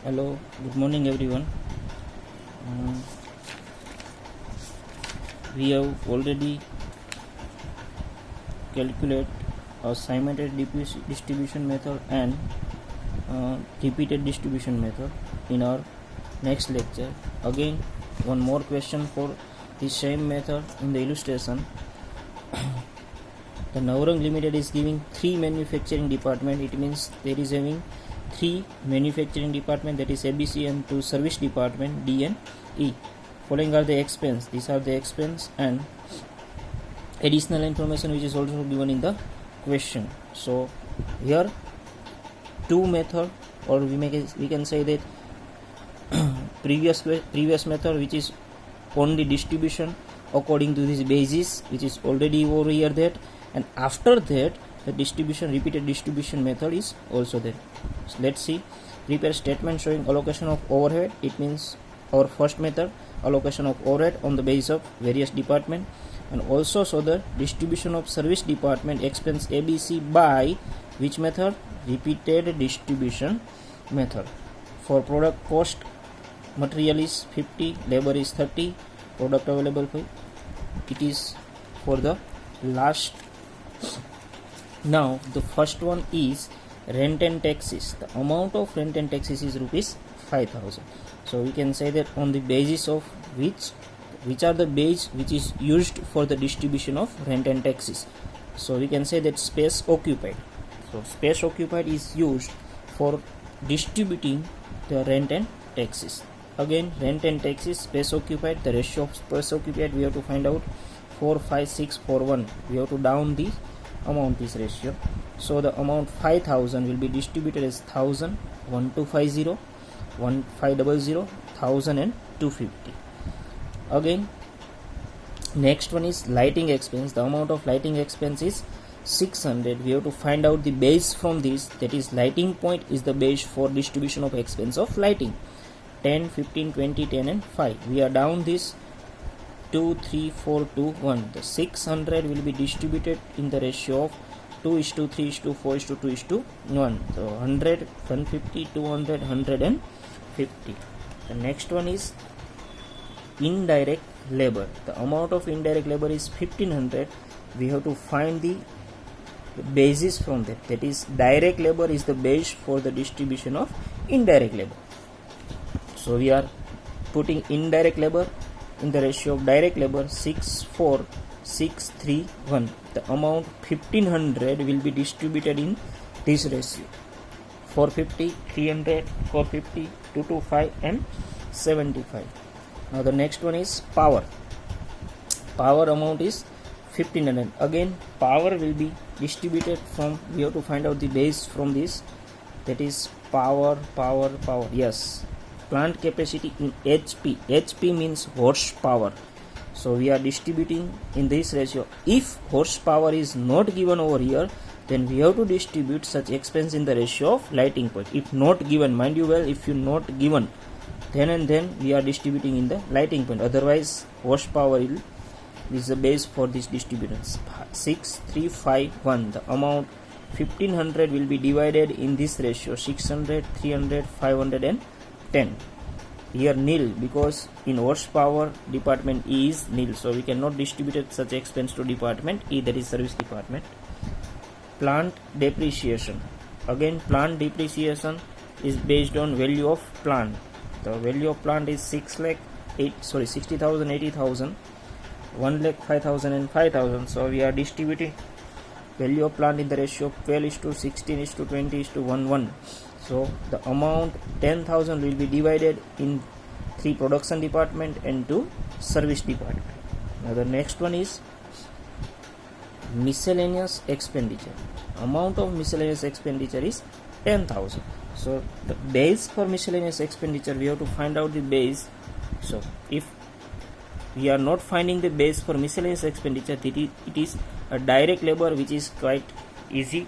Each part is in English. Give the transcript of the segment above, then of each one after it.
Hello, good morning everyone. Um, we have already calculated a simultaneous distribution method and repeated distribution method in our next lecture. Again, one more question for the same method in the illustration. The Naurang Limited is giving 3 manufacturing department. It means there is having 3 manufacturing department, that is ABC, and 2 service department D and E. Following are the expense. These are the expense and additional information which is also given in the question. So here 2 method, or we can say that previous method which is only distribution according to this basis which is already over here, that, and after that the repeated distribution method is also there. So let's see. Prepare statement showing allocation of overhead. It means our first method, allocation of overhead on the basis of various department, and also show the distribution of service department expense ABC by which method? Repeated distribution method. For product cost, material is 50, labor is 30, product available for it is for the last. Now the first one is rent and taxes. The amount of rent and taxes is rupees 5,000. So we can say that on the basis of which are the base which is used for the distribution of rent and taxes. So we can say that space occupied. So space occupied is used for distributing the rent and taxes. Again, rent and taxes, space occupied, the ratio of space occupied we have to find out 4, 5, 6, 4, 1. We have to down the amount, this ratio. So the amount 5,000 will be distributed as 1,000, 1,250, 1,500, 1,000 and 250. Again, next one is lighting expense. The amount of lighting expense is 600. We have to find out the base from this, that is lighting point is the base for distribution of expense of lighting. 10, 15, 20, 10 and 5. We are down this 2, 3, 4, 2, 1. The 600 will be distributed in the ratio of 2:3:4:2:1. So 100, 150, 200, 150. The next one is indirect labor. The amount of indirect labor is 1500. We have to find the basis from that. That is direct labor is the base for the distribution of indirect labor. So we are putting indirect labor in the ratio of direct labor 6:4:6:3:1. The amount 1500 will be distributed in this ratio 450, 300, 450, 225 and 75. Now the next one is power. Power amount is 1500. Again, power will be distributed from, we have to find out the base from this, that is power. Yes, plant capacity in HP. HP means horsepower. So we are distributing in this ratio. If horsepower is not given over here, then we have to distribute such expense in the ratio of lighting point. If not given, mind you well, if you not given, then we are distributing in the lighting point. Otherwise, horsepower is the base for this distributions. 6:3:5:1. The amount 1500 will be divided in this ratio 600, 300, 500 and 10. Here nil, because in horsepower department E is nil, so we cannot distribute such expense to department E, that is service department. Plant depreciation. Again, plant depreciation is based on value of plant. The value of plant is 60,000, 80,000, 1,05,000 and 5,000. So we are distributing value of plant in the ratio of 12:16:20:1:1. So the amount 10,000 will be divided in 3 production department and 2 service department. Now the next one is miscellaneous expenditure. Amount of miscellaneous expenditure is 10,000. So the base for miscellaneous expenditure, we have to find out the base. So if we are not finding the base for miscellaneous expenditure, it is a direct labor, which is quite easy.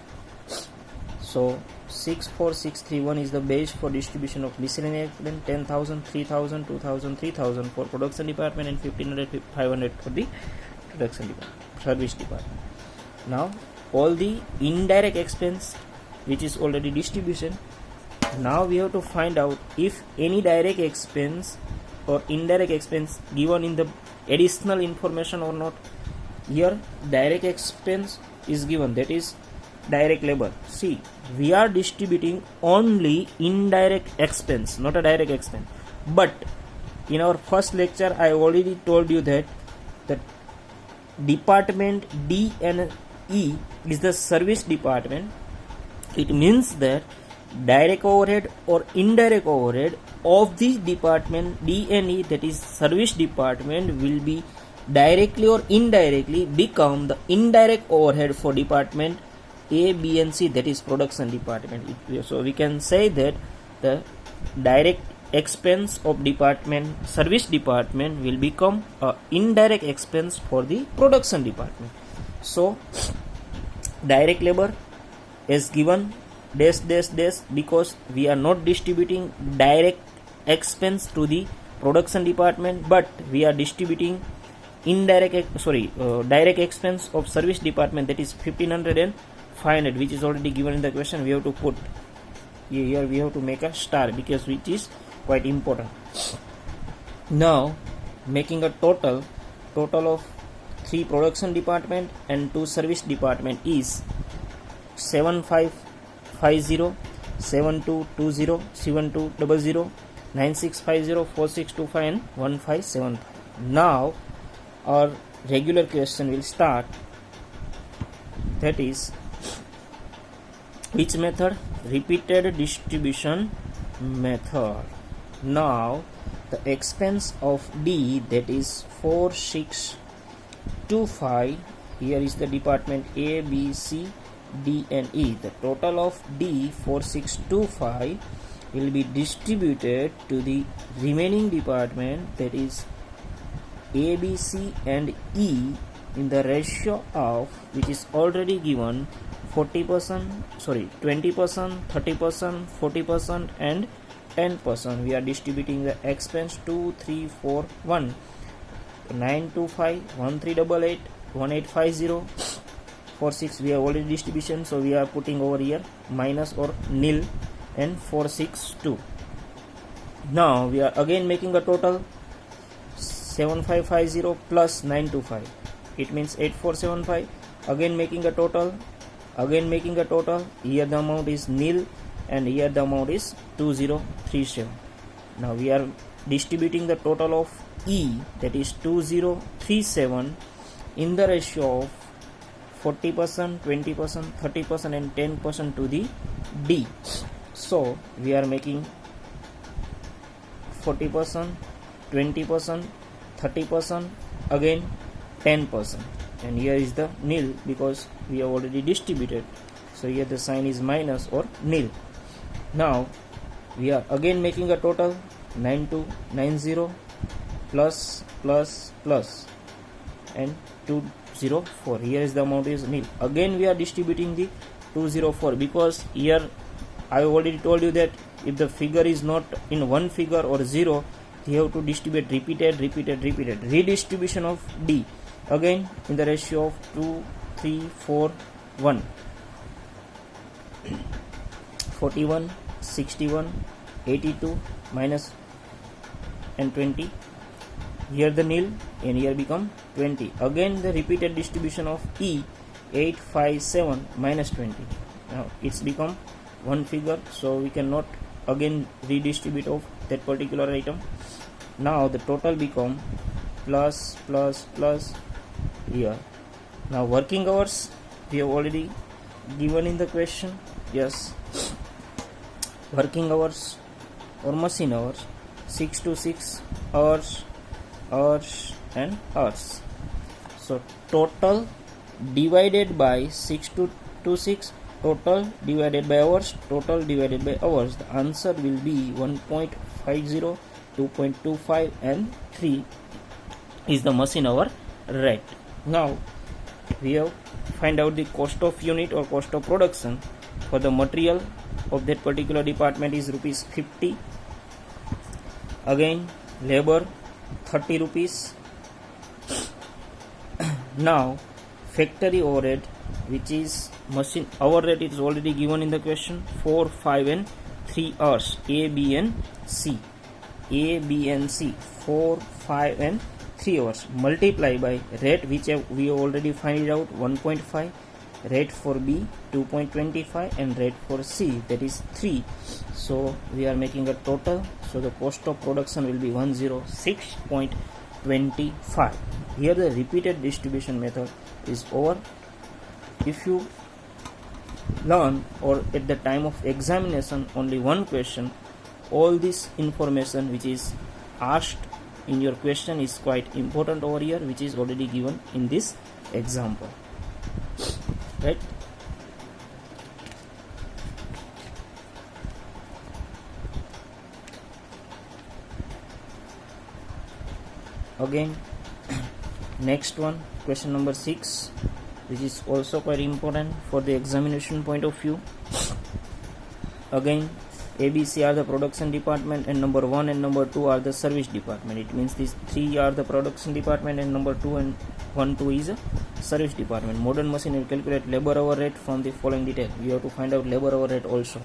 So 6:4:6:3:1 is the base for distribution of miscellaneous expense. 10,000, 3,000, 2,000, 3,000 for production department and 1,500, 500 for the production department, service department. Now all the indirect expense which is already distribution, Now we have to find out if any direct expense or indirect expense given in the additional information or not. Here direct expense is given, that is direct labor. See, we are distributing only indirect expense, not a direct expense. But in our first lecture I already told you that the department D and E is the service department. It means that direct overhead or indirect overhead of the department D and E, that is service department, will be directly or indirectly become the indirect overhead for department A, B and C, that is production department. So we can say that the direct expense of department service department will become a indirect expense for the production department. So direct labor is given dash dash dash, because we are not distributing direct expense to the production department, but we are distributing direct expense of service department, that is 1500 and 500, which is already given in the question. We have to put here, we have to make a star because which is quite important. Now making a total of 3 production department and 2 service department is 7550, 7220, 7200, 9650, 4625 and 1575. Now our regular question will start, that is which method? Repeated distribution method. Now the expense of D, that is 4625, here is the department A, B, C, D and E. The total of D 4625 will be distributed to the remaining department, that is A, B, C and E, in the ratio of, which is already given, 20%, 30%, 40% and 10%. We are distributing the expense 2, 3, 4, 1, 925, 1388, 1850, 46. We have already distribution, so we are putting over here minus or nil, and 462. Now we are again making a total 7550 plus 925, it means 8475. Again making a total, here the amount is nil and here the amount is 2037. Now we are distributing the total of E, that is 2037, in the ratio of 40%, 20%, 30% and 10% to the D. So we are making 40%, 20%, 30%, again 10%, and here is the nil because we have already distributed, so here the sign is minus or nil. Now we are again making a total 9290 plus and 204, here is the amount is nil. Again we are distributing the 204 because here I already told you that if the figure is not in one figure or 0, you have to distribute repeated. Redistribution of D again in the ratio of 2, 3, 4, 1, 41, 61, 82 minus and 20. Here the nil and here become 20. Again the repeated distribution of E, 857 minus 20. Now it's become one figure, so we cannot again redistribute of that particular item. Now the total become plus here. Now working hours we have already given in the question. Yes, working hours or machine hours, 6 to 6 hours and hours. So total divided by 6 to 6, total divided by hours, the answer will be 1.50, 2.25 and 3 is the machine hour rate. Now we have find out the cost of unit or cost of production for the material of that particular department is rupees 50. Again labor 30 rupees. Now factory overhead, which is machine hour rate, is already given in the question, 4, 5 and 3 hours, A, B and C. A, B and C, 4, 5 and 3 hours. Multiply by rate which we already find it out, 1.5, rate for B 2.25 and rate for C, that is 3. So we are making a total. So the cost of production will be 106.25. Here the repeated distribution method is over. If you learn or at the time of examination only one question, all this information which is asked in your question is quite important over here, which is already given in this example, right? Again, next one, question number 6, which is also quite important for the examination point of view. Again, ABC are the production department and number 1 and number 2 are the service department. It means these 3 are the production department and number 2 and 1, 2 is a service department. Modern machine will calculate labor hour rate from the following detail. We have to find out labor hour rate also.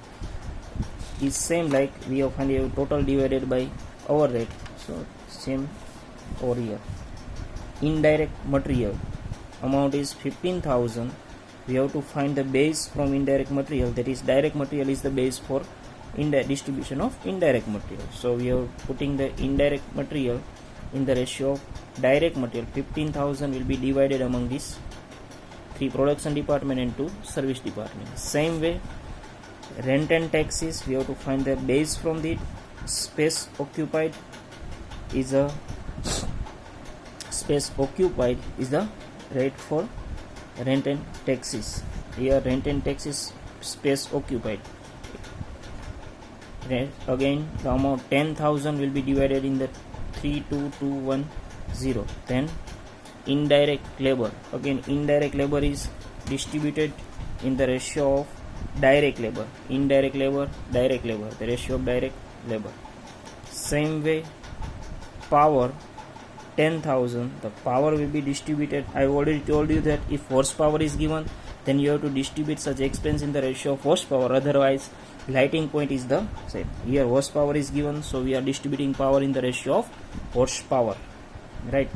It's same like we have find out total divided by hour rate. So same over here. Indirect material amount is 15,000. We have to find the base from indirect material, that is direct material is the base for distribution of indirect material. So we are putting the indirect material in the ratio of direct material. 15,000 will be divided among these 3 production department and 2 service department. Same way, rent and taxes, we have to find the base from the space occupied is the rate for rent and taxes. Here rent and taxes, space occupied. Again the amount 10,000 will be divided in the 32210. Then indirect labor, again indirect labor is distributed in the ratio of direct labor. Indirect labor, direct labor, the ratio of direct labor. Same way, power 10,000, the power will be distributed. I already told you that if horsepower is given, then you have to distribute such expense in the ratio of horsepower, otherwise lighting point is the same. Here horsepower is given, so we are distributing power in the ratio of horsepower, right?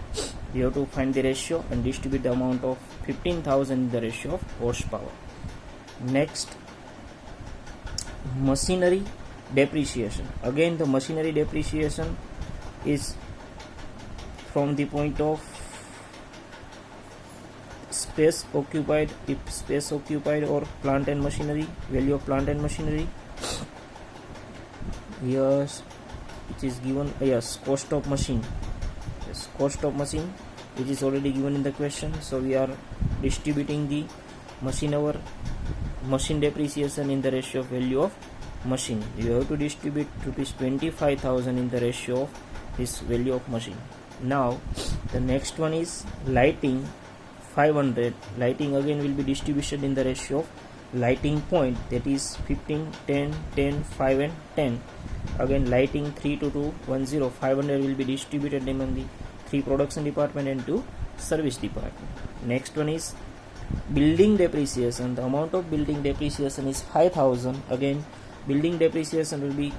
We have to find the ratio and distribute the amount of 15,000 in the ratio of horsepower. Next, machinery depreciation. Again the machinery depreciation is from the point of space occupied. If space occupied or plant and machinery, value of plant and machinery, yes, it is given. Yes, cost of machine. Yes, cost of machine, which is already given in the question. So we are distributing the machine depreciation in the ratio of value of machine. You have to distribute rupees 25,000 in the ratio of this value of machine. Now the next one is lighting 500. Lighting again will be distributed in the ratio of lighting point, that is 15, 10, 10, 5 and 10. Again lighting 32210, 500 will be distributed among the 3 production department and 2 service department. Next one is building depreciation. The amount of building depreciation is 5,000. Again building depreciation will be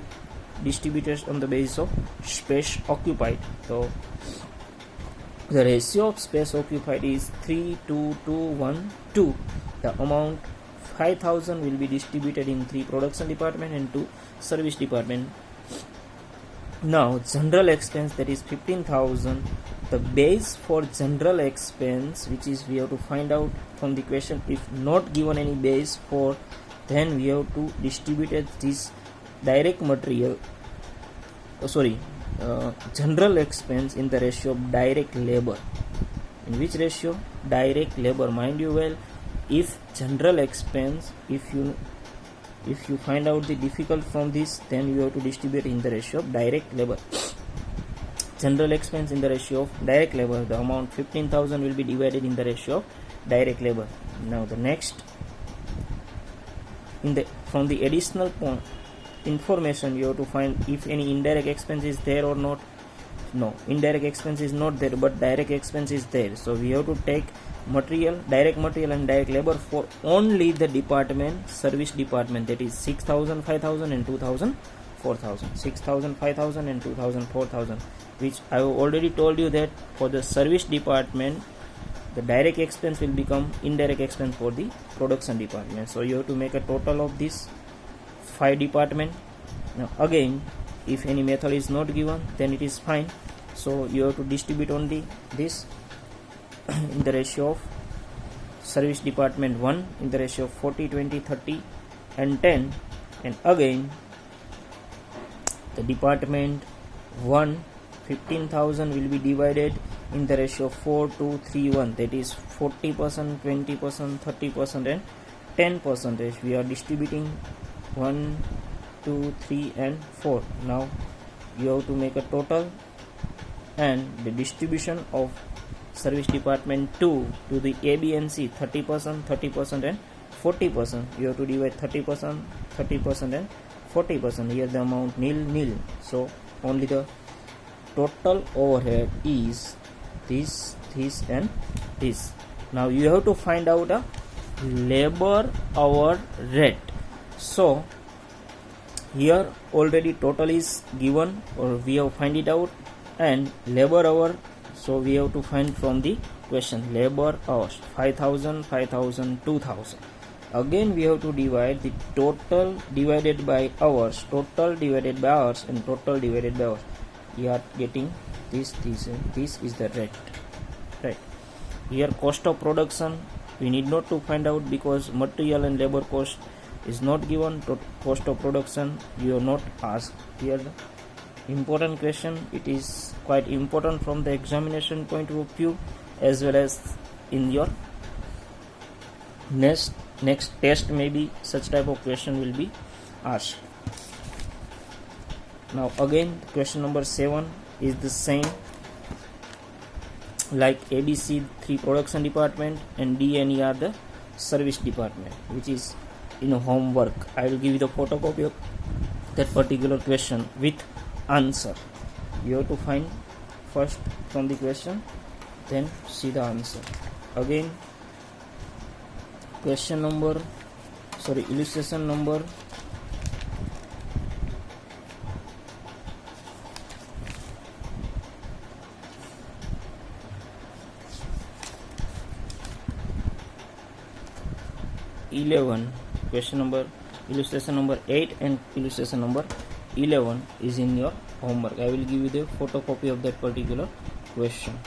distributed on the basis of space occupied. So the ratio of space occupied is 32212. The amount 5,000 will be distributed in 3 production department and 2 service department. Now general expense, that is 15,000. The base for general expense, which is we have to find out from the question. If not given any base for, then we have to distribute this direct material, general expense in the ratio of direct labor. In which ratio? Direct labor. Mind you well, if general expense, if you find out the difficult from this, then you have to distribute in the ratio of direct labor. General expense in the ratio of direct labor, the amount 15,000 will be divided in the ratio of direct labor. Now the next, from the additional point information, you have to find if any indirect expense is there or not. No, indirect expense is not there, but direct expense is there. So we have to take material, direct material and direct labor for only the department, service department, that is 6,000, 5,000 and 2,000, 4,000. 6,000, 5,000 and 2,000, 4,000, which I have already told you that for the service department the direct expense will become indirect expense for the production department. So you have to make a total of this 5 department. Now again, if any method is not given, then it is fine. So you have to distribute only this in the ratio of service department 1 in the ratio of 40, 20, 30 and 10, and again the department 1 15,000 will be divided in the ratio of 4, 2, 3, 1, that is 40%, 20%, 30% and 10%. We are distributing 1, 2, 3 and 4. Now you have to make a total, and the distribution of service department 2 to the A, B and C 30%, 30% and 40%. You have to divide 30%, 30% and 40%. Here the amount nil. So only the total overhead is this and this. Now you have to find out a labor hour rate. So here already total is given, or we have find it out, and labor hour, so we have to find from the question labor hours 5,000, 5,000, 2,000. Again we have to divide the total divided by hours, total divided by hours and total divided by hours. We are getting this and this is the rate, right? Here cost of production we need not to find out because material and labor cost is not given. Cost of production you have not asked. Here the important question, it is quite important from the examination point of view, as well as in your next test maybe such type of question will be asked. Now again question number 7 is the same like ABC 3 production department and D and E are the service department, which is in homework. I will give you the photocopy of that particular question with answer. You have to find first from the question, then see the answer. Again illustration number 11, illustration number 8 and illustration number 11 is in your homework. I will give you the photocopy of that particular question.